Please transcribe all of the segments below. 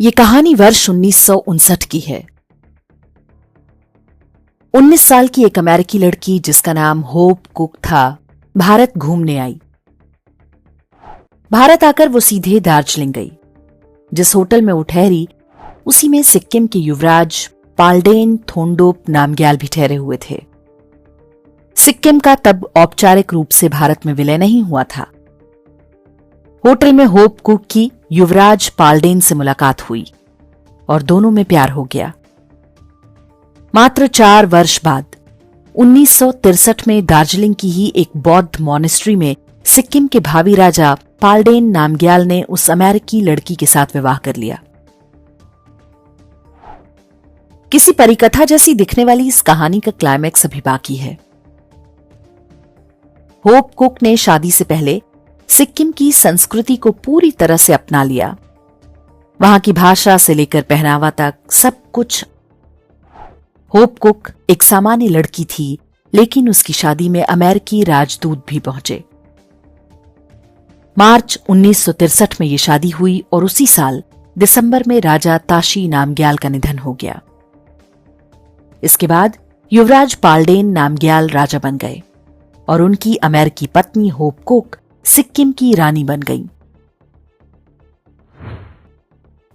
ये कहानी वर्ष 1959 की है। 19 साल की एक अमेरिकी लड़की जिसका नाम होप कुक था, भारत घूमने आई। भारत आकर वो सीधे दार्जिलिंग गई। जिस होटल में वो ठहरी उसी में सिक्किम के युवराज पाल्डेन थोंडोप नामग्याल भी ठहरे हुए थे। सिक्किम का तब औपचारिक रूप से भारत में विलय नहीं हुआ था। होटल में होप कुक की युवराज पाल्डेन से मुलाकात हुई और दोनों में प्यार हो गया। मात्र 4 वर्ष बाद 1963 में दार्जिलिंग की ही एक बौद्ध मॉनेस्ट्री में सिक्किम के भावी राजा पाल्डेन नामग्याल ने उस अमेरिकी लड़की के साथ विवाह कर लिया। किसी परिकथा जैसी दिखने वाली इस कहानी का क्लाइमैक्स अभी बाकी है। होप कुक ने शादी से पहले सिक्किम की संस्कृति को पूरी तरह से अपना लिया। वहां की भाषा से लेकर पहनावा तक सब कुछ। होप कुक एक सामान्य लड़की थी, लेकिन उसकी शादी में अमेरिकी राजदूत भी पहुंचे। मार्च 1963 में यह शादी हुई और उसी साल दिसंबर में राजा ताशी नामग्याल का निधन हो गया। इसके बाद युवराज पाल्डेन नामग्याल राजा बन गए और उनकी अमेरिकी पत्नी होप कुक सिक्किम की रानी बन गई।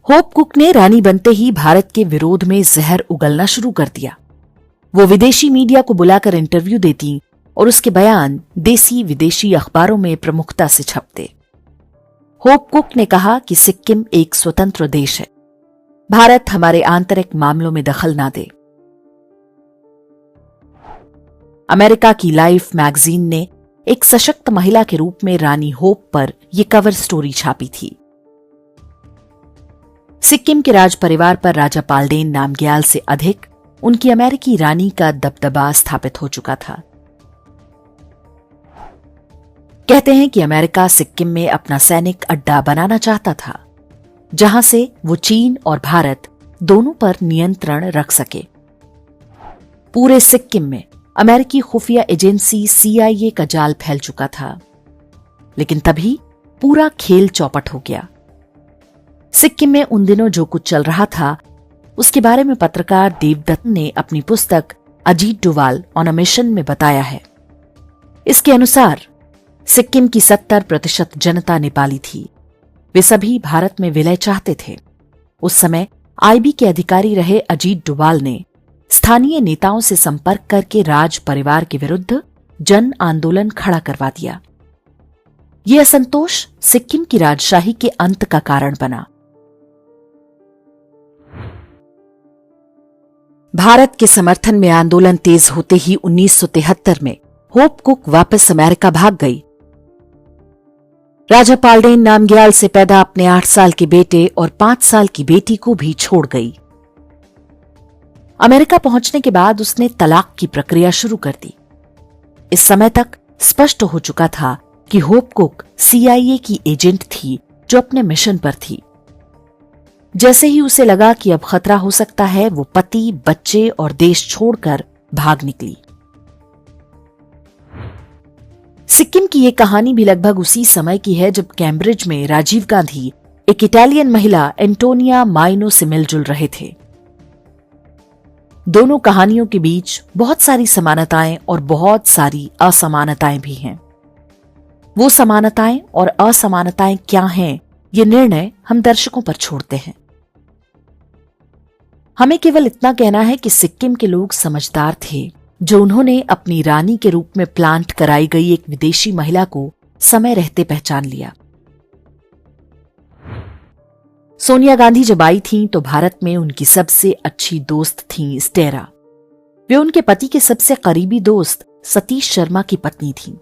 होप कुक ने रानी बनते ही भारत के विरोध में जहर उगलना शुरू कर दिया। वो विदेशी मीडिया को बुलाकर इंटरव्यू देती और उसके बयान देसी विदेशी अखबारों में प्रमुखता से छपते। होप कुक ने कहा कि सिक्किम एक स्वतंत्र देश है, भारत हमारे आंतरिक मामलों में दखल ना दे। अमेरिका की लाइफ मैगजीन ने एक सशक्त महिला के रूप में रानी होप पर यह कवर स्टोरी छापी थी। सिक्किम के राज परिवार पर राजा पाल्डेन नामग्याल से अधिक उनकी अमेरिकी रानी का दबदबा स्थापित हो चुका था। कहते हैं कि अमेरिका सिक्किम में अपना सैनिक अड्डा बनाना चाहता था, जहां से वो चीन और भारत दोनों पर नियंत्रण रख सके। पूरे सिक्किम में अमेरिकी खुफिया एजेंसी CIA का जाल फैल चुका था, लेकिन तभी पूरा खेल चौपट हो गया। सिक्किम में उन दिनों जो कुछ चल रहा था उसके बारे में पत्रकार देवदत्त ने अपनी पुस्तक Ajit Doval on a mission में बताया है। इसके अनुसार सिक्किम की 70% जनता नेपाली थी। वे सभी भारत में विलय चाहते थे। उस समय IB के अधिकारी रहे अजीत डोवाल ने स्थानीय नेताओं से संपर्क करके राज परिवार के विरुद्ध जन आंदोलन खड़ा करवा दिया। यह असंतोष सिक्किम की राजशाही के अंत का कारण बना। भारत के समर्थन में आंदोलन तेज होते ही 1973 में होप कुक वापस अमेरिका भाग गई। राजा पाल्डेन नामग्याल से पैदा अपने 8 साल के बेटे और 5 साल की बेटी को भी छोड़ गई। अमेरिका पहुंचने के बाद उसने तलाक की प्रक्रिया शुरू कर दी। इस समय तक स्पष्ट हो चुका था कि होप कुक CIA की एजेंट थी जो अपने मिशन पर थी। जैसे ही उसे लगा कि अब खतरा हो सकता है, वो पति, बच्चे और देश छोड़कर भाग निकली। सिक्किम की यह कहानी भी लगभग उसी समय की है जब कैम्ब्रिज में राजीव गांधी एक इटालियन महिला एंटोनिया माइनो से मिलजुल रहे थे। दोनों कहानियों के बीच बहुत सारी समानताएं और बहुत सारी असमानताएं भी हैं। वो समानताएं और असमानताएं क्या हैं, ये निर्णय हम दर्शकों पर छोड़ते हैं। हमें केवल इतना कहना है कि सिक्किम के लोग समझदार थे, जो उन्होंने अपनी रानी के रूप में प्लांट कराई गई एक विदेशी महिला को समय रहते पहचान लिया। सोनिया गांधी जब आई थीं तो भारत में उनकी सबसे अच्छी दोस्त थीं स्टेरा। वे उनके पति के सबसे करीबी दोस्त सतीश शर्मा की पत्नी थीं।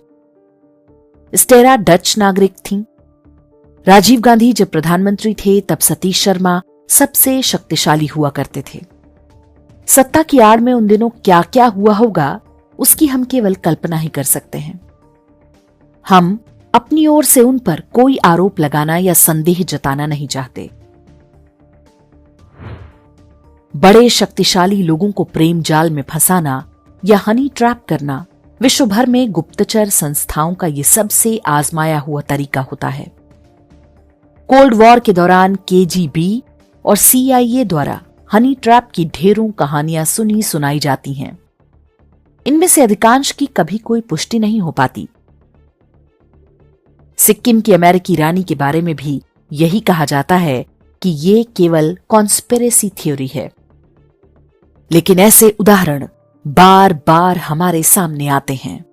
स्टेरा डच नागरिक थीं। राजीव गांधी जब प्रधानमंत्री थे तब सतीश शर्मा सबसे शक्तिशाली हुआ करते थे। सत्ता की आड़ में उन दिनों क्या क्या हुआ होगा उसकी हम केवल कल्पना ही कर सकते हैं। हम अपनी ओर से उन पर कोई आरोप लगाना या संदेह जताना नहीं चाहते। बड़े शक्तिशाली लोगों को प्रेम जाल में फंसाना या हनी ट्रैप करना विश्व भर में गुप्तचर संस्थाओं का ये सबसे आजमाया हुआ तरीका होता है। कोल्ड वॉर के दौरान KGB और CIA द्वारा हनी ट्रैप की ढेरों कहानियां सुनी सुनाई जाती हैं। इनमें से अधिकांश की कभी कोई पुष्टि नहीं हो पाती। सिक्किम की अमेरिकी रानी के बारे में भी यही कहा जाता है कि ये केवल कॉन्स्पिरेसी थ्योरी है। लेकिन ऐसे उदाहरण बार बार हमारे सामने आते हैं।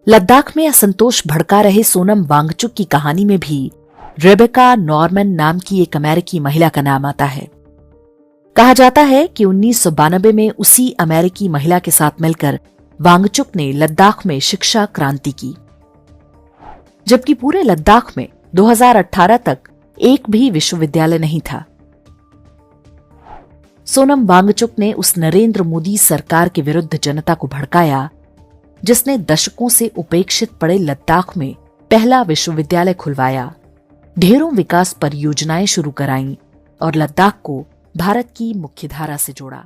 लद्दाख में असंतोष भड़का रहे सोनम वांगचुक की कहानी में भी रेबेका नॉर्मन नाम की एक अमेरिकी महिला का नाम आता है। कहा जाता है कि 1992 में उसी अमेरिकी महिला के साथ मिलकर वांगचुक ने लद्दाख में शिक्षा क्रांति की, जबकि पूरे लद्दाख में 2018 तक एक भी विश्वविद्यालय नहीं था। सोनम वांगचुक ने उस नरेंद्र मोदी सरकार के विरुद्ध जनता को भड़काया जिसने दशकों से उपेक्षित पड़े लद्दाख में पहला विश्वविद्यालय खुलवाया, ढेरों विकास परियोजनाएं शुरू कराईं और लद्दाख को भारत की मुख्यधारा से जोड़ा।